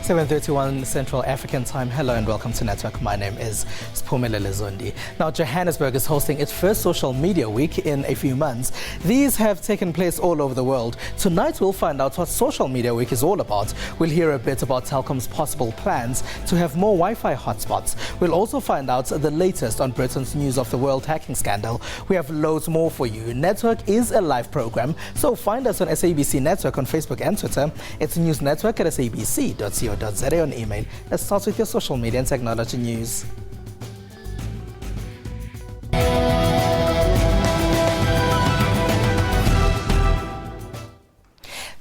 7:31 Central African Time. Hello and welcome to Network. My name is Spumelele Zondi. Now, Johannesburg is hosting its first social media week in a few months. These have taken place all over the world. Tonight, we'll find out what social media week is all about. We'll hear a bit about Telkom's possible plans to have more Wi-Fi hotspots. We'll also find out the latest on Britain's news of the world hacking scandal. We have loads more for you. Network is a live program, so find us on SABC Network on Facebook and Twitter. It's News Network at sabc.co.za on email. Let's start with your social media and technology news.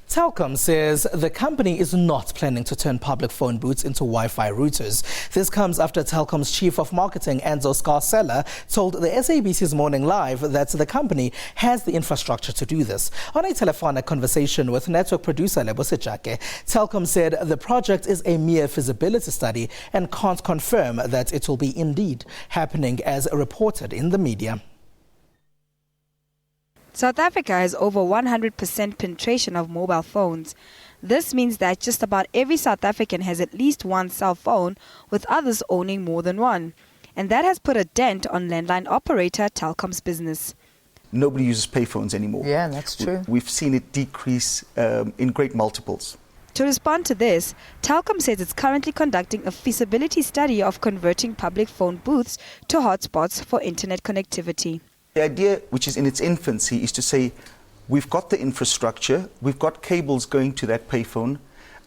Telkom says the company is not planning to turn public phone booths into Wi-Fi routers. This comes after Telkom's chief of marketing, Enzo Scarcella, told the SABC's Morning Live that the company has the infrastructure to do this. On a telephonic conversation with network producer Lebo Sejake, Telkom said the project is a mere feasibility study and can't confirm that it will be indeed happening as reported in the media. South Africa has over 100% penetration of mobile phones. This means that just about every South African has at least one cell phone, with others owning more than one. And that has put a dent on landline operator Telkom's business. Nobody uses payphones anymore. Yeah, that's true. We've seen it decrease in great multiples. To respond to this, Telkom says it's currently conducting a feasibility study of converting public phone booths to hotspots for internet connectivity. The idea, which is in its infancy, is to say we've got the infrastructure, we've got cables going to that payphone,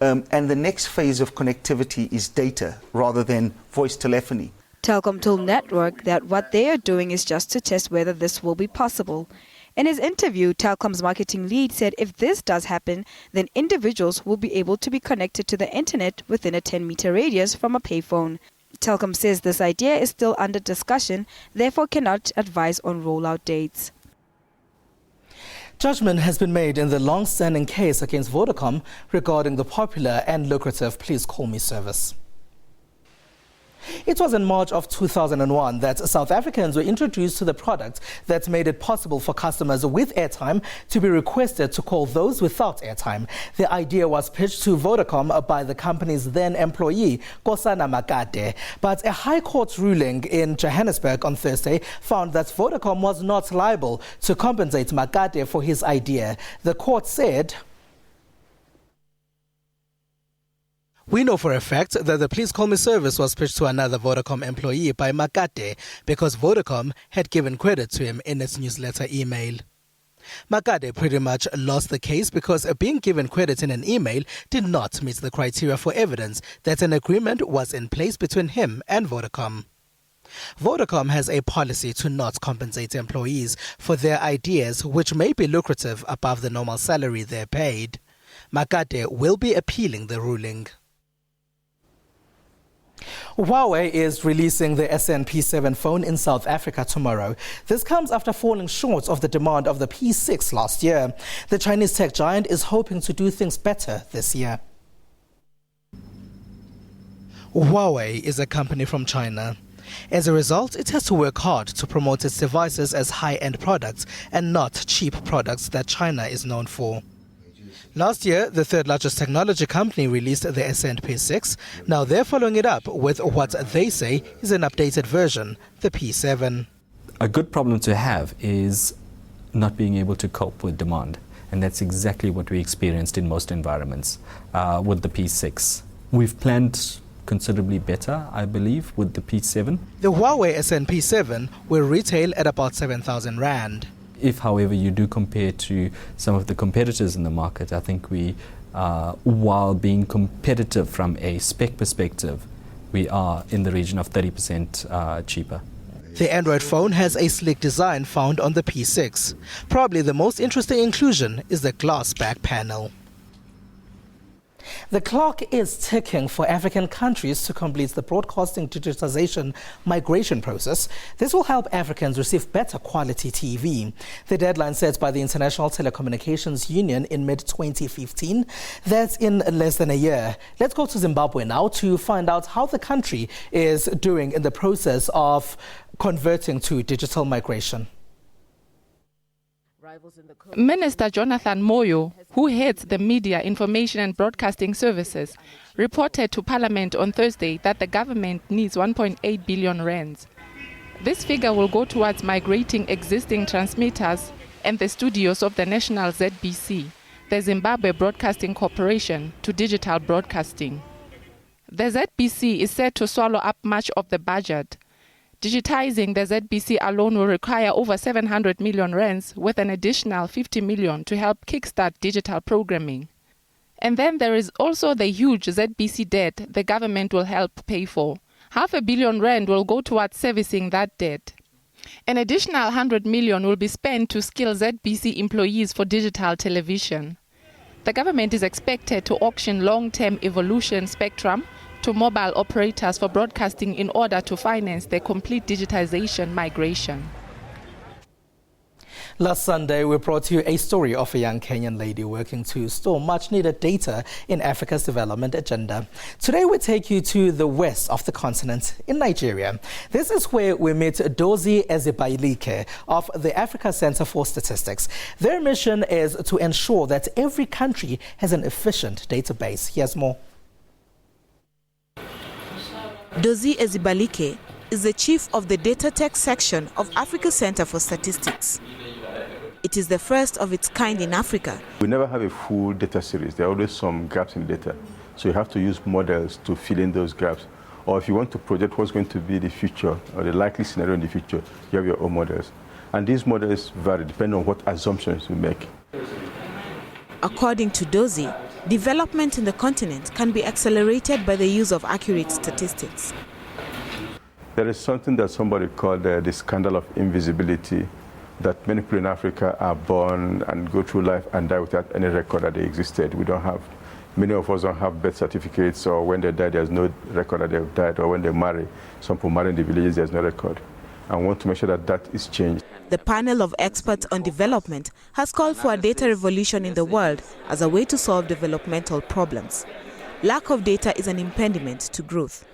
and the next phase of connectivity is data rather than voice telephony. Telkom told Network that what they are doing is just to test whether this will be possible. In his interview, Telkom's marketing lead said if this does happen, then individuals will be able to be connected to the internet within a 10-meter radius from a payphone. Telkom says this idea is still under discussion, therefore cannot advise on rollout dates. Judgment has been made in the long-standing case against Vodacom regarding the popular and lucrative Please Call Me service. It was in March of 2001 that South Africans were introduced to the product that made it possible for customers with airtime to be requested to call those without airtime. The idea was pitched to Vodacom by the company's then employee, Kosana Makate. But a High Court ruling in Johannesburg on Thursday found that Vodacom was not liable to compensate Makate for his idea. The court said, "We know for a fact that the Please Call Me service was pitched to another Vodacom employee by Makate because Vodacom had given credit to him in its newsletter email." Makate pretty much lost the case because being given credit in an email did not meet the criteria for evidence that an agreement was in place between him and Vodacom. Vodacom has a policy to not compensate employees for their ideas, which may be lucrative above the normal salary they're paid. Makate will be appealing the ruling. Huawei is releasing the P7 phone in South Africa tomorrow. This comes after falling short of the demand of the P6 last year. The Chinese tech giant is hoping to do things better this year. Huawei is a company from China. As a result, it has to work hard to promote its devices as high-end products and not cheap products that China is known for. Last year, the third largest technology company released the P6. Now they're following it up with what they say is an updated version, the P7. A good problem to have is not being able to cope with demand. And that's exactly what we experienced in most environments with the P6. We've planned considerably better, I believe, with the P7. The Huawei P7 will retail at about 7,000 Rand. If, however, you do compare to some of the competitors in the market, I think we, while being competitive from a spec perspective, we are in the region of 30% cheaper. The Android phone has a sleek design found on the P6. Probably the most interesting inclusion is the glass back panel. The clock is ticking for African countries to complete the broadcasting digitization migration process. This will help Africans receive better quality TV. The deadline set by the International Telecommunications Union in mid-2015. That's in less than a year. Let's go to Zimbabwe now to find out how the country is doing in the process of converting to digital migration. Minister Jonathan Moyo, who heads the Media, Information and Broadcasting Services, reported to Parliament on Thursday that the government needs 1.8 billion rands. This figure will go towards migrating existing transmitters and the studios of the national ZBC, the Zimbabwe Broadcasting Corporation, to digital broadcasting. The ZBC is set to swallow up much of the budget. Digitizing the ZBC alone will require over 700 million rands, with an additional 50 million to help kickstart digital programming. And then there is also the huge ZBC debt the government will help pay for. R500 million will go towards servicing that debt. An additional 100 million will be spent to skill ZBC employees for digital television. The government is expected to auction long-term evolution spectrum to mobile operators for broadcasting in order to finance their complete digitization migration. Last Sunday, we brought you a story of a young Kenyan lady working to store much-needed data in Africa's development agenda. Today, we take you to the west of the continent, in Nigeria. This is where we meet Dozie Ezibailike of the Africa Center for Statistics. Their mission is to ensure that every country has an efficient database. Here's more. Dozie Ezibailike is the chief of the Data Tech section of Africa Center for Statistics. It is the first of its kind in Africa. We never have a full data series. There are always some gaps in data. So you have to use models to fill in those gaps. Or if you want to project what's going to be the future or the likely scenario in the future, you have your own models. And these models vary depending on what assumptions you make. According to Dozie, development in the continent can be accelerated by the use of accurate statistics. There is something that somebody called the scandal of invisibility, that many people in Africa are born and go through life and die without any record that they existed. Many of us don't have birth certificates, or when they die, there's no record that they've died, or when they marry, some people marry in the villages, there's no record. I want to make sure that that is changed. The panel of experts on development has called for a data revolution in the world as a way to solve developmental problems. Lack of data is an impediment to growth.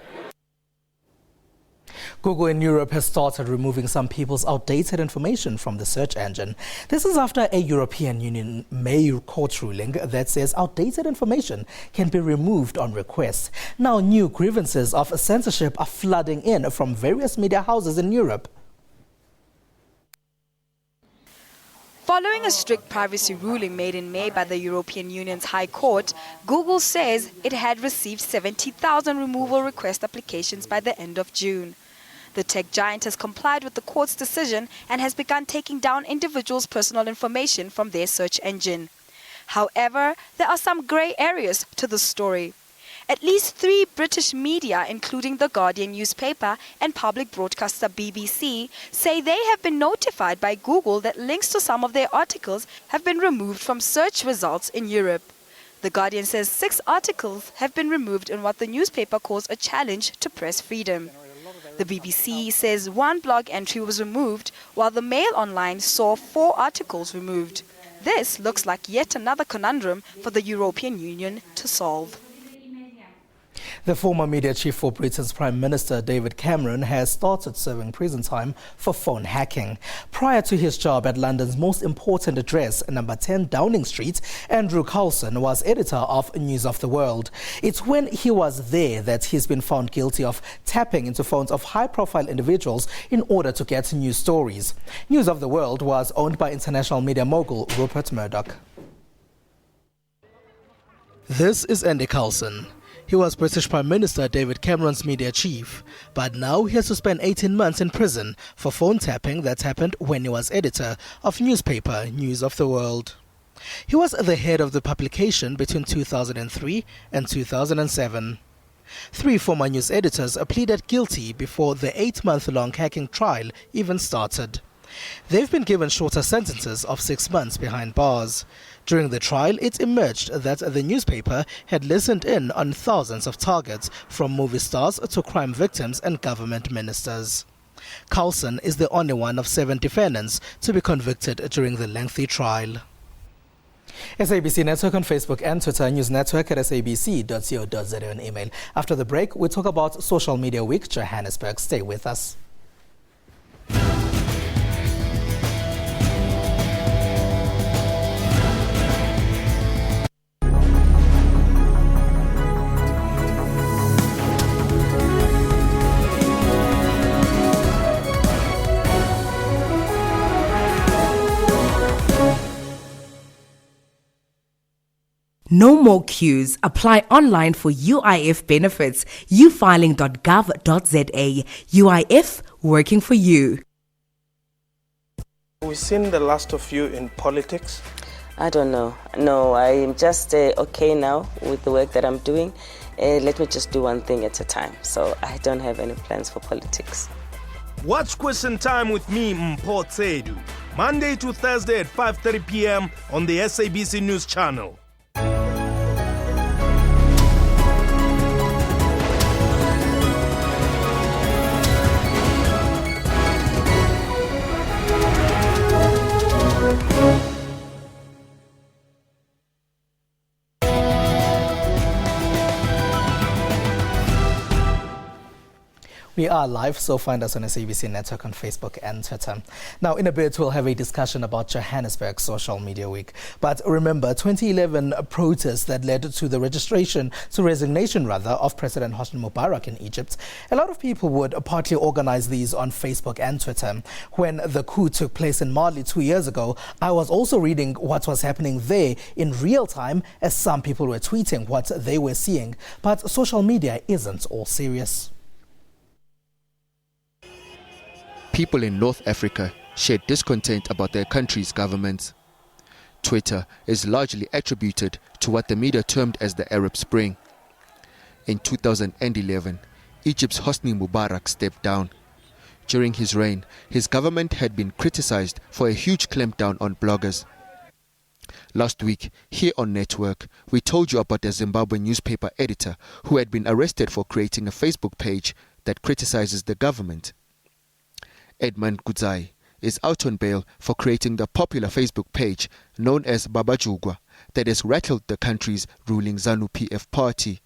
Google in Europe has started removing some people's outdated information from the search engine. This is after a European Union May court ruling that says outdated information can be removed on request. Now, new grievances of censorship are flooding in from various media houses in Europe. Following a strict privacy ruling made in May by the European Union's High Court, Google says it had received 70,000 removal request applications by the end of June. The tech giant has complied with the court's decision and has begun taking down individuals' personal information from their search engine. However, there are some grey areas to the story. At least 3 British media, including The Guardian newspaper and public broadcaster BBC, say they have been notified by Google that links to some of their articles have been removed from search results in Europe. The Guardian says 6 articles have been removed in what the newspaper calls a challenge to press freedom. The BBC says 1 blog entry was removed, while the Mail Online saw 4 articles removed. This looks like yet another conundrum for the European Union to solve. The former media chief for Britain's Prime Minister David Cameron has started serving prison time for phone hacking. Prior to his job at London's most important address, number 10 Downing Street, Andrew Coulson was editor of News of the World. It's when he was there that he's been found guilty of tapping into phones of high-profile individuals in order to get news stories. News of the World was owned by international media mogul Rupert Murdoch. This is Andy Coulson. He was British Prime Minister David Cameron's media chief, but now he has to spend 18 months in prison for phone tapping that happened when he was editor of newspaper News of the World. He was the head of the publication between 2003 and 2007. 3 former news editors pleaded guilty before the 8-month-long hacking trial even started. They've been given shorter sentences of 6 months behind bars. During the trial, it emerged that the newspaper had listened in on thousands of targets, from movie stars to crime victims and government ministers. Coulson is the only one of 7 defendants to be convicted during the lengthy trial. SABC Network on Facebook and Twitter, News Network at sabc.co.za and email. After the break, we talk about Social Media Week, Johannesburg. Stay with us. No more queues. Apply online for UIF benefits. ufiling.gov.za. UIF, working for you. We've seen the last of you in politics. I don't know. No, I'm just okay now with the work that I'm doing. Let me just do one thing at a time. So I don't have any plans for politics. Watch Question Time with me, Mpho Tsedu, Monday to Thursday at 5:30 p.m. on the SABC News Channel. We are live, so find us on SABC Network on Facebook and Twitter. Now, in a bit, we'll have a discussion about Johannesburg Social Media Week. But remember, 2011 protests that led to the resignation of President Hosni Mubarak in Egypt. A lot of people would partly organize these on Facebook and Twitter. When the coup took place in Mali 2 years ago, I was also reading what was happening there in real time, as some people were tweeting what they were seeing. But social media isn't all serious. People in North Africa shared discontent about their country's government. Twitter is largely attributed to what the media termed as the Arab Spring. In 2011, Egypt's Hosni Mubarak stepped down. During his reign, his government had been criticized for a huge clampdown on bloggers. Last week, here on Network, we told you about a Zimbabwe newspaper editor who had been arrested for creating a Facebook page that criticizes the government. Edmund Gudzai is out on bail for creating the popular Facebook page known as Babajugwa that has rattled the country's ruling ZANU-PF party.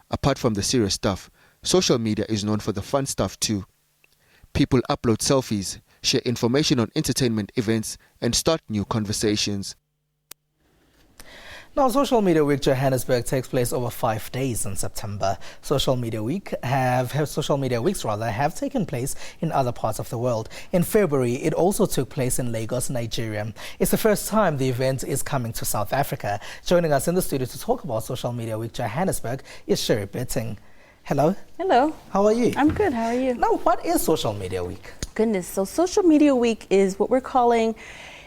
Apart from the serious stuff, social media is known for the fun stuff too. People upload selfies, share information on entertainment events, and start new conversations. Now, Social Media Week Johannesburg takes place over 5 days in September. Social Media Weeks have taken place in other parts of the world. In February, it also took place in Lagos, Nigeria. It's the first time the event is coming to South Africa. Joining us in the studio to talk about Social Media Week Johannesburg is Sherry Betting. Hello. Hello. How are you? I'm good. How are you? Now, what is Social Media Week? Goodness. So Social Media Week is what we're calling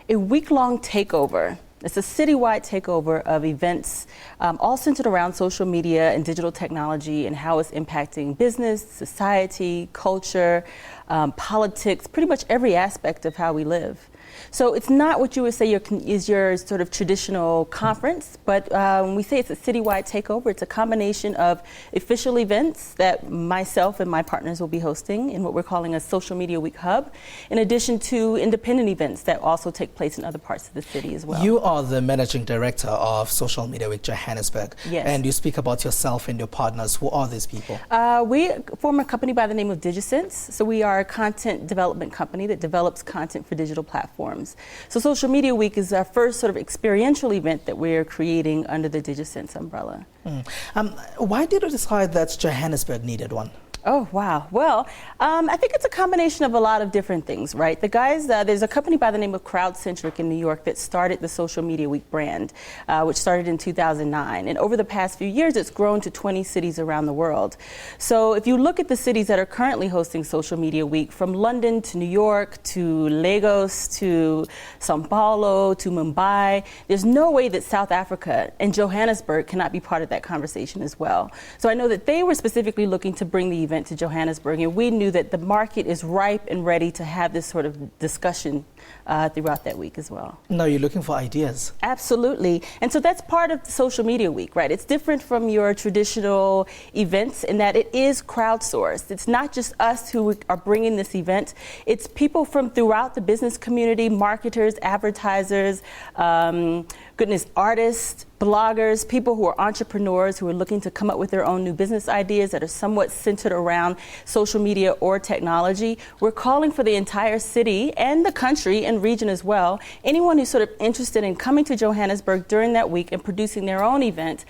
a week-long takeover. It's a citywide takeover of events, all centered around social media and digital technology and how it's impacting business, society, culture, politics, pretty much every aspect of how we live. So it's not what you would say is your sort of traditional conference, but when we say it's a citywide takeover, it's a combination of official events that myself and my partners will be hosting in what we're calling a Social Media Week Hub, in addition to independent events that also take place in other parts of the city as well. You are the managing director of Social Media Week Johannesburg. Yes. And you speak about yourself and your partners. Who are these people? We form a company by the name of DigiSense. So we are a content development company that develops content for digital platforms. So Social Media Week is our first sort of experiential event that we're creating under the DigiSense umbrella. Why did you decide that Johannesburg needed one? Oh, wow. Well, I think it's a combination of a lot of different things, right? The guys, there's a company by the name of CrowdCentric in New York that started the Social Media Week brand, which started in 2009. And over the past few years, it's grown to 20 cities around the world. So if you look at the cities that are currently hosting Social Media Week, from London to New York to Lagos to Sao Paulo to Mumbai, there's no way that South Africa and Johannesburg cannot be part of that conversation as well. So I know that they were specifically looking to bring the event to Johannesburg, and we knew that the market is ripe and ready to have this sort of discussion throughout that week as well. No, you're looking for ideas. Absolutely. And so that's part of the Social Media Week, right? It's different from your traditional events in that it is crowdsourced. It's not just us who are bringing this event. It's people from throughout the business community, marketers, advertisers, artists, bloggers, people who are entrepreneurs who are looking to come up with their own new business ideas that are somewhat centered around social media or technology. We're calling for the entire city and the country and region as well. Anyone who's sort of interested in coming to Johannesburg during that week and producing their own event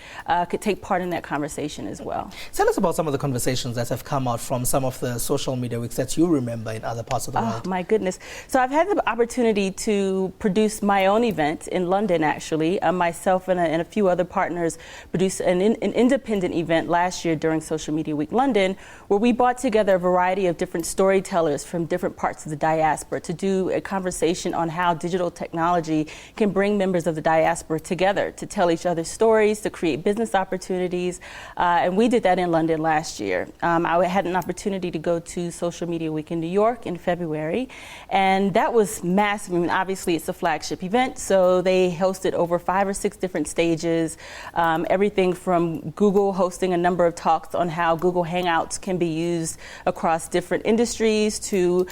could take part in that conversation as well. Tell us about some of the conversations that have come out from some of the social media weeks that you remember in other parts of the world. Oh, my goodness. So I've had the opportunity to produce my own event in London, actually, myself and and a few other partners produced an independent event last year during Social Media Week London, where we brought together a variety of different storytellers from different parts of the diaspora to do a conversation on how digital technology can bring members of the diaspora together to tell each other stories, to create business opportunities. And we did that in London last year. I had an opportunity to go to Social Media Week in New York in February, and that was massive. I mean, obviously it's a flagship event, so they hosted over 5 or 6 different stages, everything from Google hosting a number of talks on how Google Hangouts can be used across different industries, to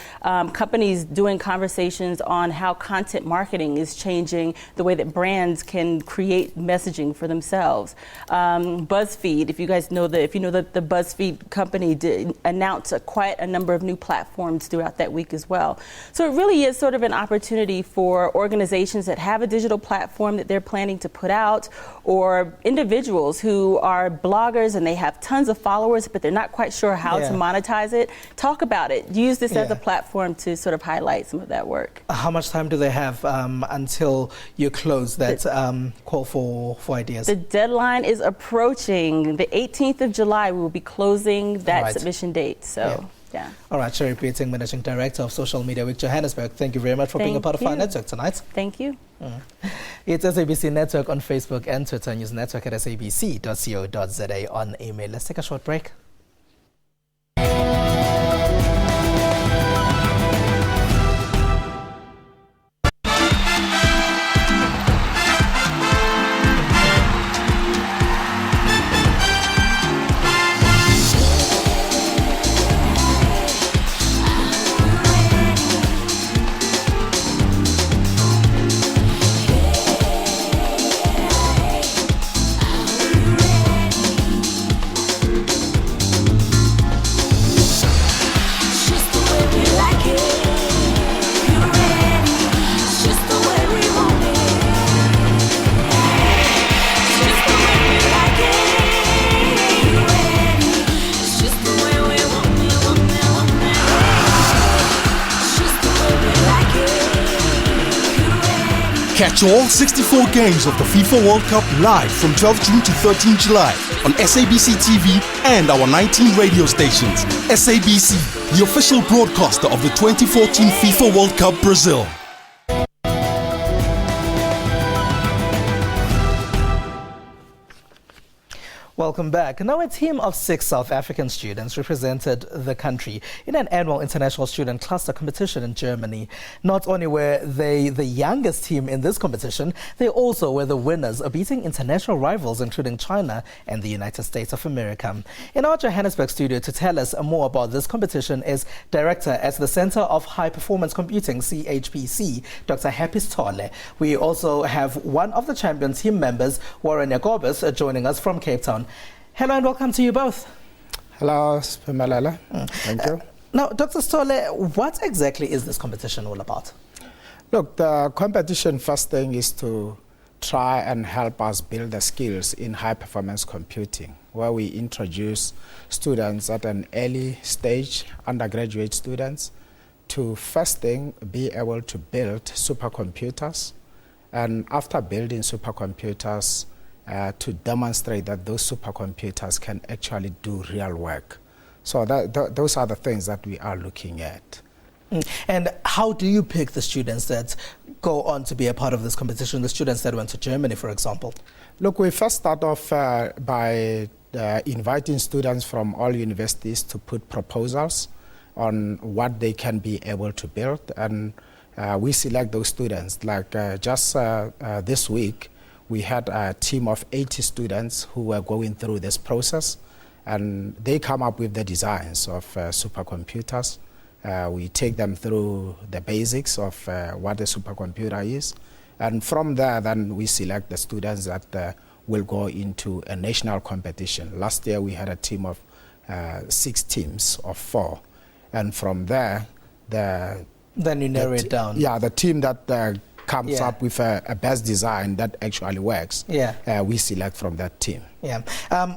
companies doing conversations on how content marketing is changing the way that brands can create messaging for themselves. BuzzFeed, if you know the BuzzFeed company did announce quite a number of new platforms throughout that week as well. So it really is sort of an opportunity for organizations that have a digital platform that they're planning to put out, or individuals who are bloggers and they have tons of followers but they're not quite sure how to monetize it. Talk about it. Use this as a platform to sort of highlight some of that work. How much time do they have until you close that call for ideas? The deadline is approaching. The 18th of July, we will be closing that submission date. So, yeah. All right, Sherry Peeting, Managing Director of Social Media Week Johannesburg. Thank you very much for being a part of our network tonight. Thank you. It's SABC Network on Facebook and Twitter. News Network at sabc.co.za on email. Let's take a short break. Catch all 64 games of the FIFA World Cup live from 12 June to 13 July on SABC TV and our 19 radio stations. SABC, the official broadcaster of the 2014 FIFA World Cup Brazil. Welcome back. Now, a team of 6 South African students represented the country in an annual international student cluster competition in Germany. Not only were they the youngest team in this competition, they also were the winners, beating international rivals including China and the United States of America. In our Johannesburg studio to tell us more about this competition is Director at the Center of High Performance Computing, CHPC, Dr. Happy Stole. We also have one of the champion team members, Warren Jacobus, joining us from Cape Town. Hello and welcome to you both. Hello, Spumalala. Thank you. Now, Dr. Stole, what exactly is this competition all about? Look, the competition first thing is to try and help us build the skills in high-performance computing, where we introduce students at an early stage, undergraduate students, to first thing be able to build supercomputers, and after building supercomputers, to demonstrate that those supercomputers can actually do real work. So those are the things that we are looking at. And how do you pick the students that go on to be a part of this competition, the students that went to Germany, for example? Look, we first start off by inviting students from all universities to put proposals on what they can be able to build, and we select those students. Like just this week, we had a team of 80 students who were going through this process, and they come up with the designs of supercomputers. We take them through the basics of what a supercomputer is, and from there then we select the students that will go into a national competition. Last year we had a team of 6 teams of 4, and from there then you narrow it down. Yeah, the team that comes up with a best design that actually works, we select from that team. Yeah.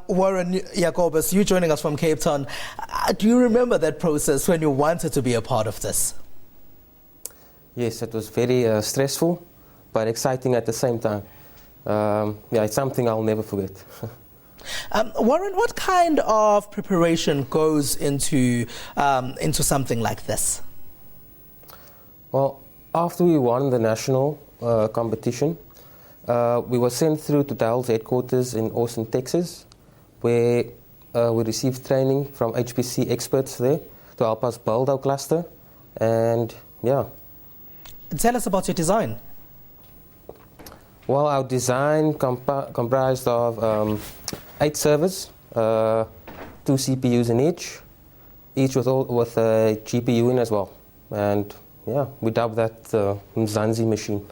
Warren Jacobus, you joining us from Cape Town. Do you remember that process when you wanted to be a part of this? Yes, it was very stressful, but exciting at the same time. It's something I'll never forget. Warren, what kind of preparation goes into something like this? Well, after we won the national competition, we were sent through to Dell's headquarters in Austin, Texas, where we received training from HPC experts there to help us build our cluster. And yeah. Tell us about your design. Well, our design comprised of 8 servers, 2 CPUs in each with a GPU in as well. And yeah, we dubbed that Mzansi machine.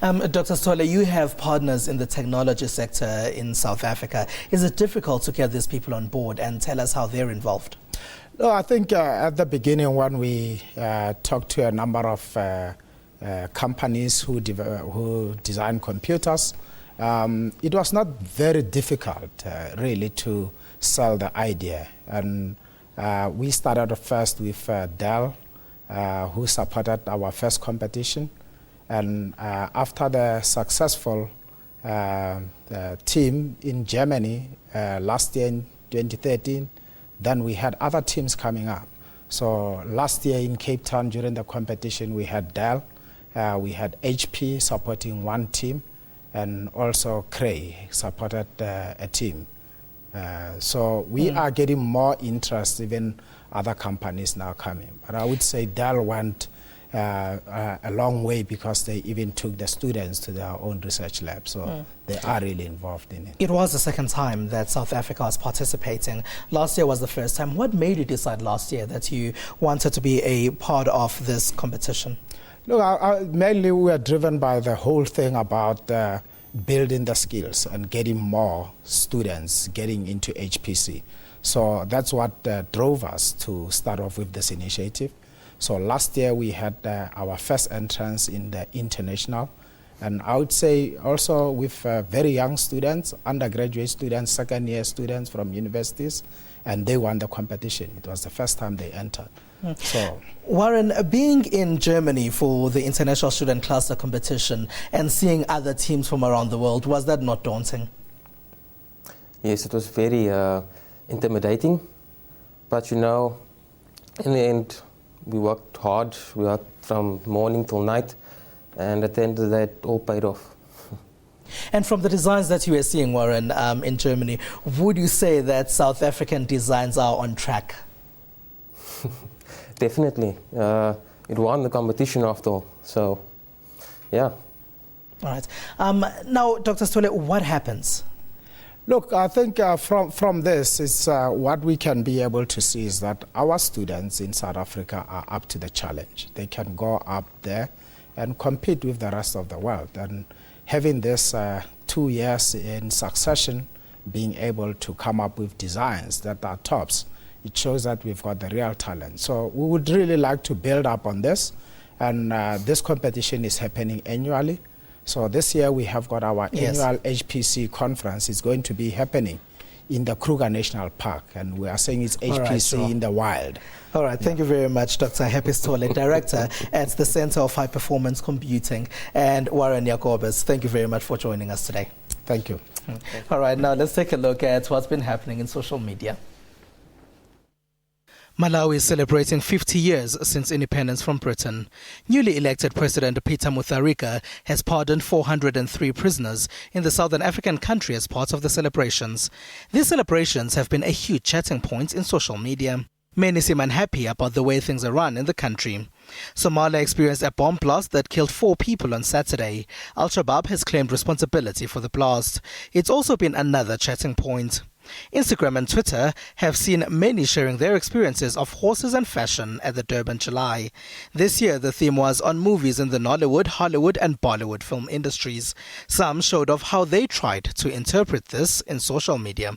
Dr. Stole, you have partners in the technology sector in South Africa. Is it difficult to get these people on board, and tell us how they're involved? No, I think at the beginning when we talked to a number of companies who design computers, it was not very difficult really to sell the idea. And we started first with Dell, who supported our first competition. And after the successful team in Germany last year in 2013, then we had other teams coming up. So last year in Cape Town during the competition, we had Dell, we had HP supporting one team, and also Cray supported a team. So we are getting more interest, even other companies now coming. But I would say Dell went a long way because they even took the students to their own research lab. So they are really involved in it. It was the second time that South Africa was participating. Last year was the first time. What made you decide last year that you wanted to be a part of this competition? Look, mainly we were driven by the whole thing about building the skills and getting more students getting into HPC. So that's what drove us to start off with this initiative. So last year we had our first entrance in the international, and I would say also with very young students, undergraduate students, second-year students from universities, and they won the competition. It was the first time they entered. So, Warren, being in Germany for the International Student Cluster competition and seeing other teams from around the world, was that not daunting? Yes, it was very intimidating, but you know, in the end, we worked hard. We worked from morning till night, and at the end of that, it all paid off. And from the designs that you were seeing, Warren, in Germany, would you say that South African designs are on track? Definitely. It won the competition after all, so yeah. All right. Now, Dr. Stole, what happens? Look, I think from this, it's, what we can be able to see is that our students in South Africa are up to the challenge. They can go up there and compete with the rest of the world. And having this 2 years in succession, being able to come up with designs that are tops, it shows that we've got the real talent. So we would really like to build up on this. And this competition is happening annually. So this year we have got our annual HPC conference. It's going to be happening in the Kruger National Park, and we are saying it's HPC in the wild. All right, thank you very much, Dr. Happy Stole, Director at the Center of High Performance Computing, and Warren Jacobus. Thank you very much for joining us today. Thank you. All right, now let's take a look at what's been happening in social media. Malawi is celebrating 50 years since independence from Britain. Newly elected President Peter Mutharika has pardoned 403 prisoners in the southern African country as part of the celebrations. These celebrations have been a huge chatting point in social media. Many seem unhappy about the way things are run in the country. Somalia experienced a bomb blast that killed 4 people on Saturday. Al-Shabaab has claimed responsibility for the blast. It's also been another chatting point. Instagram and Twitter have seen many sharing their experiences of horses and fashion at the Durban July. This year, the theme was on movies in the Nollywood, Hollywood and Bollywood film industries. Some showed off how they tried to interpret this in social media.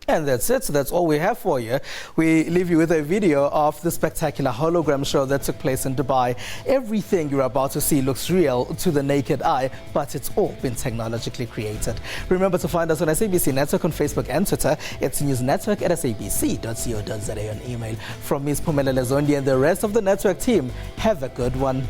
And that's it. That's all we have for you. We leave you with a video of the spectacular hologram show that took place in Dubai. Everything you're about to see looks real to the naked eye, but it's all been technologically created. Remember to find us on SABC Network on Facebook and Twitter. It's newsnetwork@sabc.co.za on email. From Ms. Pumela Lezondi and the rest of the network team, have a good one.